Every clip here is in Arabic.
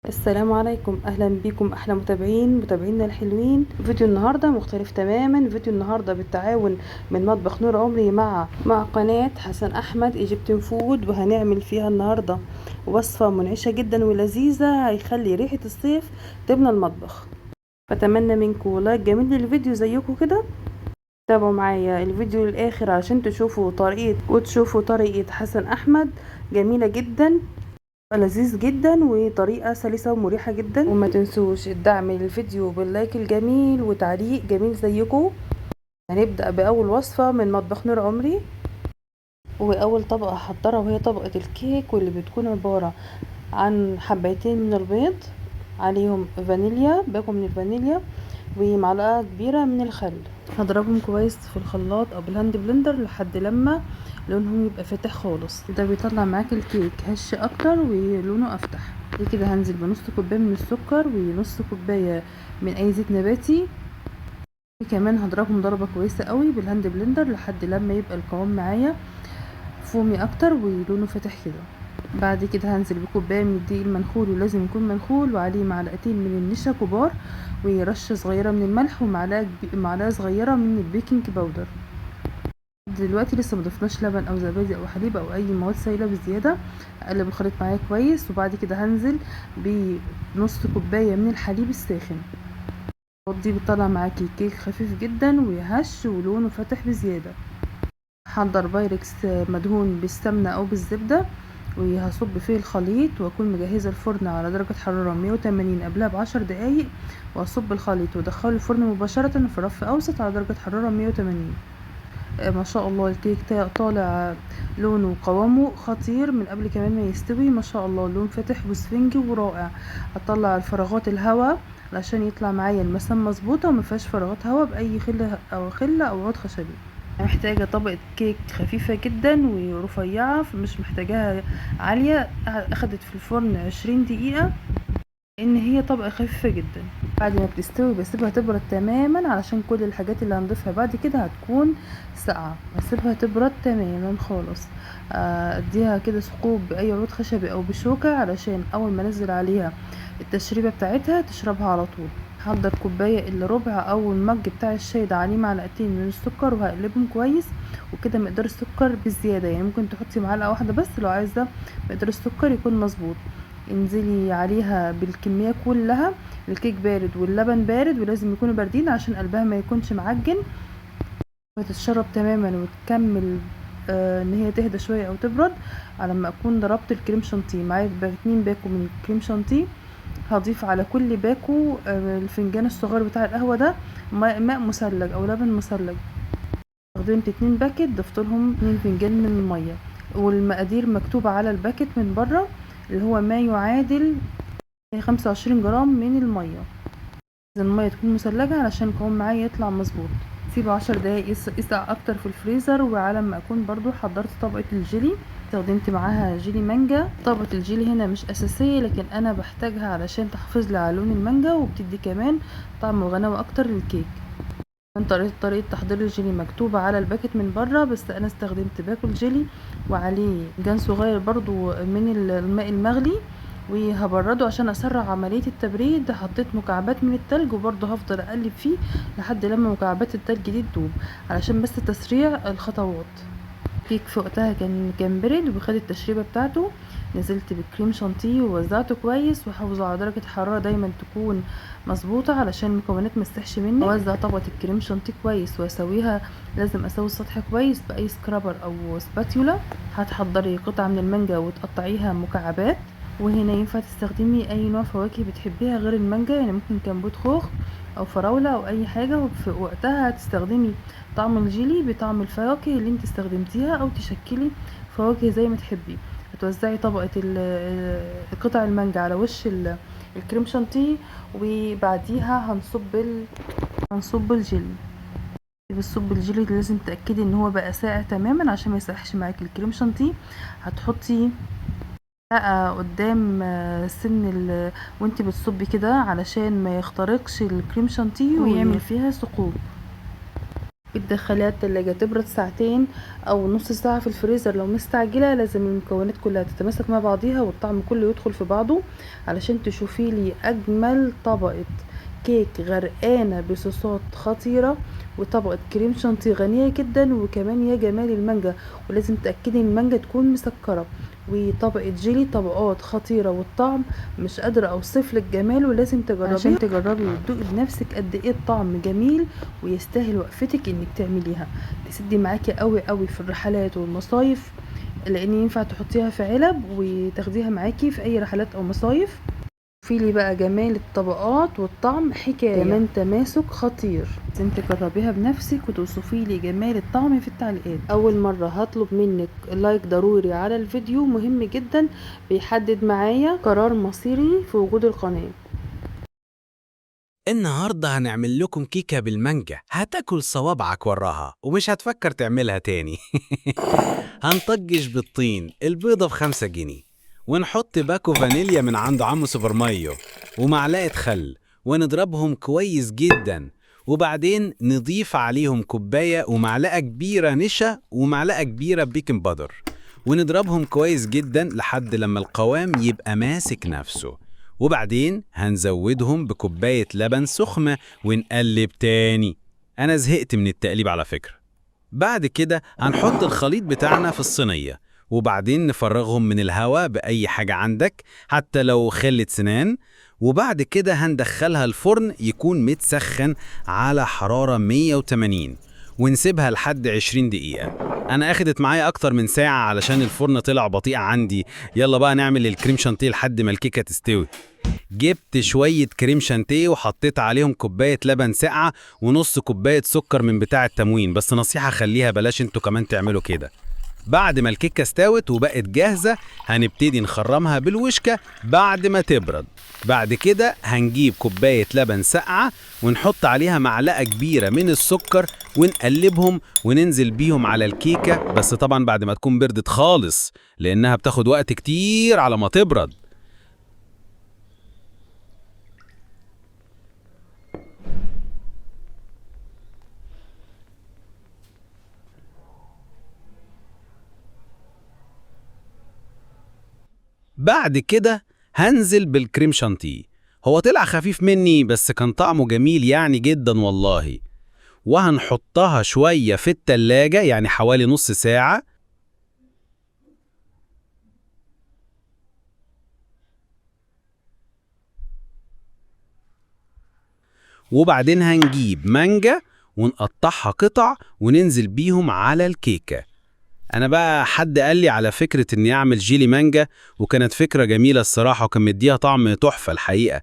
السلام عليكم، اهلا بكم احلى متابعينا الحلوين. فيديو النهارده مختلف تماما. فيديو النهارده بالتعاون من مطبخ نور عمري مع قناه حسن احمد ايجيبتين فود، وهنعمل فيها النهارده وصفه منعشه جدا ولذيذه هيخلي ريحه الصيف تملى المطبخ. بتمنى منكم لايك جميل للفيديو زيكم كده. تابعوا معايا الفيديو للاخر عشان تشوفوا طريقه حسن احمد، جميله جدا، لذيذ جدا، وطريقة سلسة ومريحة جدا. وما تنسوش الدعم للفيديو باللايك الجميل وتعليق جميل زيكم. هنبدأ بأول وصفة من مطبخ نور عمري، وأول طبقة هحضرها وهي طبقة الكيك، واللي بتكون عبارة عن حبايتين من البيض، عليهم فانيليا، باكو من الفانيليا، ومعلقة كبيرة من الخل. هضربهم كويس في الخلاط او بالهاند بلندر لحد لما لونهم يبقى فاتح خالص. ده بيطلع معاك الكيك هش اكتر ولونه افتح. بعد كده هنزل بنص كوبايه من السكر ونص كوبايه من اي زيت نباتي، وكمان هضربهم ضربه كويسه قوي بالهاند بلندر لحد لما يبقى القوام معايا فومي اكتر ولونه فاتح كده. بعد كده هنزل بكوبايه من الدقيق المنخول، ولازم يكون منخول، وعليه معلقتين من النشا كبار، ورشه صغيره من الملح، ومعلقه صغيره من البيكنج باودر. دلوقتي لسه مضفناش لبن او زبادي او حليب او اي مواد سائله بزياده. اقلب الخليط معايا كويس، وبعد كده هنزل بنص كوبايه من الحليب الساخن. دي بتطلع معاكي كيك خفيف جدا وهش ولونه فاتح بزياده. هحضر بايركس مدهون بالسمنه او بالزبده، وهصب فيه الخليط، واكون مجهزه الفرن على درجه حراره 180 قبلها ب10 دقايق، واصب الخليط وادخله الفرن مباشره في رف اوسط على درجه حراره 180. ما شاء الله الكيك طالع لونه وقوامه خطير من قبل كمان ما يستوي. ما شاء الله لون فاتح وسفنجي ورائع. هطلع الفراغات الهواء علشان يطلع معايا المسام مظبوطه وما فيهاش فراغات هواء باي خله او عود خشبي. محتاجه طبقه كيك خفيفه جدا ورفيعه، مش محتاجاها عاليه. اخدت في الفرن 20 دقيقه ان هي طبقه خفيفه جدا. بعد ما بتستوي بسيبها تبرد تماما علشان كل الحاجات اللي هنضيفها بعد كده هتكون ساقعه. بسيبها تبرد تماما خالص. اديها كده ثقوب باي عود خشبي او بشوكه علشان اول ما انزل عليها التشريبه بتاعتها تشربها على طول. هحضر كوبايه الا ربع او المج بتاع الشاي ده، عليه معلقتين من السكر وهقلبهم كويس. وكده مقدار السكر بزياده، يعني ممكن تحطي معلقه واحده بس لو عايزه مقدار السكر يكون مظبوط. انزلي عليها بالكميه كلها. الكيك بارد واللبن بارد، ولازم يكونوا باردين عشان قلبها ما يكونش معجن، وتتشرب تماما وتكمل ان هي تهدى شويه او تبرد. على ما اكون ضربت الكريم شانتيه معايا 2 باكو من الكريم شانتيه. هضيف على كل باكو الفنجان الصغير بتاع القهوه ده ماء مثلج او لبن مثلج. استخدمت 2 باكت، ضفت لهم 2 فنجان من الميه، والمقادير مكتوبه على الباكت من بره، اللي هو ما يعادل 25 جرام من الميه. لازم الميه تكون مثلجه علشان القوام معايا يطلع مظبوط. سيبه 10 دقايق يسقع اكتر في الفريزر. وعلى ما اكون برضو حضرت طبقه الجيلي، استخدمت معاها جيلي مانجا. طبقه الجيلي هنا مش اساسيه، لكن انا بحتاجها علشان تحافظ لي على لون المانجا وبتدي كمان طعم وغناوه اكتر للكيك. طريقة تحضير الجيلي مكتوبة على الباكت من بره، بس انا استخدمت باكل جيلي وعليه جان صغير برضو من الماء المغلي، وهبرده عشان اسرع عملية التبريد. حطيت مكعبات من التلج، وبرضو هفضل اقلب فيه لحد لما مكعبات التلج دي تدوب علشان بس تسريع الخطوات. الكيك في وقتها كان برد وخد التشريبه بتاعته. نزلت بالكريم شانتيه ووزعته كويس، وحافظوا على درجه الحراره دايما تكون مظبوطه علشان المكونات ما تسيحش مني. اوزع طبقه الكريم شانتيه كويس واسويها. لازم اسوي السطح كويس باي سكرابر او سباتيولا. هتحضري قطعه من المانجا وتقطعيها مكعبات. وهنا ينفع تستخدمي اي نوع فواكه بتحبيها غير المانجا، يعني ممكن كمبوت خوخ او فراوله او اي حاجه، وفي وقتها هتستخدمي طعم الجيلي بطعم الفواكه اللي انت استخدمتيها، او تشكلي فواكه زي ما تحبي. هتوزعي طبقه قطع المانجا على وش الكريم شانتيه، وبعديها هنصب الجيلي. بالصب الجيلي لازم تأكدي ان هو بقى ساقع تماما عشان ما يسيحش معاكي الكريم شانتيه. هتحطي بقى قدام وانتي بتصبي كده علشان ما يخترقش الكريم شانتيه ويعمل فيها ثقوب. بتدخليها التلاجة تبرد ساعتين او نص ساعة في الفريزر. لو مستعجلة لازم المكونات كلها تتماسك مع بعضيها والطعم كله يدخل في بعضه علشان تشوفي لي اجمل طبقة كيك غرقانة بصوصات خطيرة، وطبقة كريم شانتيه غنية جدا، وكمان يا جمال المانجا، ولازم تأكدي المانجا تكون مسكرة، وطبقة جيلي، طبقات خطيرة، والطعم مش قادرة اوصف لك جماله. ولازم تجربيه عشان تجربي وتدوقي بنفسك قد ايه الطعم جميل ويستاهل وقفتك انك تعمليها. تسدي معاكي قوي قوي في الرحلات والمصايف، لان ينفع تحطيها في علب وتاخديها معاكي في اي رحلات او مصايف. في لي بقى جمال الطبقات والطعم حكايه، كمان تماسك خطير. لازم تجربيها بنفسك وتوصفي لي جمال الطعم في التعليقات. اول مره هطلب منك لايك ضروري على الفيديو، مهم جدا، بيحدد معايا قرار مصيري في وجود القناه. النهاردة هنعمل لكم كيكة بالمانجا هتاكل صوابعك وراها ومش هتفكر تعملها تاني. هنطجش بالطين البيضة ب5 جنيه، ونحط باكو فانيليا من عند عم سوبر مايو ومعلقة خل، ونضربهم كويس جدا، وبعدين نضيف عليهم كوباية ومعلقة كبيرة نشا ومعلقة كبيرة بيكنج بادر، ونضربهم كويس جدا لحد لما القوام يبقى ماسك نفسه، وبعدين هنزودهم بكوباية لبن سخنة ونقلب تاني. أنا زهقت من التقليب على فكرة. بعد كده هنحط الخليط بتاعنا في الصينية، وبعدين نفرغهم من الهواء بأي حاجة عندك حتى لو خلة سنان، وبعد كده هندخلها الفرن يكون متسخن على حرارة 180 ونسيبها لحد 20 دقيقة. أنا أخدت معايا أكتر من ساعة علشان الفرن طلع بطيء عندي. يلا بقى نعمل الكريم شانتيه لحد ما الكيكة تستوي. جبت شوية كريم شانتيه وحطيت عليهم كوباية لبن ساقعة ونص كوباية سكر من بتاع التموين، بس نصيحة خليها بلاش انتوا كمان تعملوا كده. بعد ما الكيكة استوت وبقت جاهزة هنبتدي نخرمها بالوشكة بعد ما تبرد. بعد كده هنجيب كوباية لبن ساقعة ونحط عليها معلقة كبيرة من السكر ونقلبهم وننزل بيهم على الكيكة، بس طبعا بعد ما تكون بردت خالص لأنها بتاخد وقت كتير على ما تبرد. بعد كده هنزل بالكريم شانتيه. هو طلع خفيف مني بس كان طعمه جميل يعني جدا والله. وهنحطها شوية في التلاجة يعني حوالي نص ساعة. وبعدين هنجيب مانجا ونقطعها قطع وننزل بيهم على الكيكة. انا بقى حد قال لي على فكرة اني اعمل جيلي مانجا، وكانت فكرة جميلة الصراحة وكان مديها طعم تحفة الحقيقة.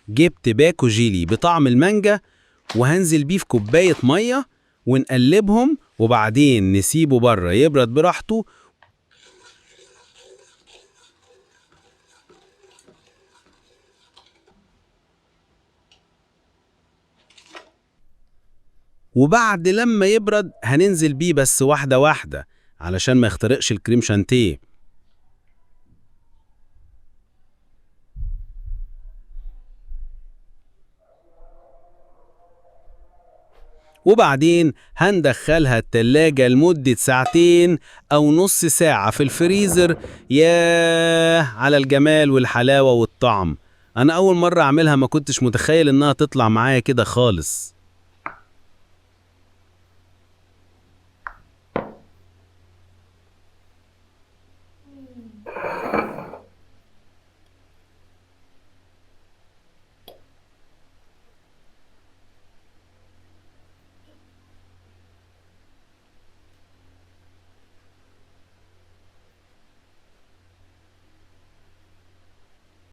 جبت باكو جيلي بطعم المانجا وهنزل بيه في كوباية مية ونقلبهم، وبعدين نسيبه بره يبرد براحته. وبعد لما يبرد هننزل بيه بس واحدة واحدة علشان ما يخترقش الكريم شانتيه. وبعدين هندخلها التلاجة لمدة ساعتين أو نص ساعة في الفريزر. ياه على الجمال والحلاوة والطعم. أنا أول مرة أعملها ما كنتش متخيل إنها تطلع معايا كده خالص.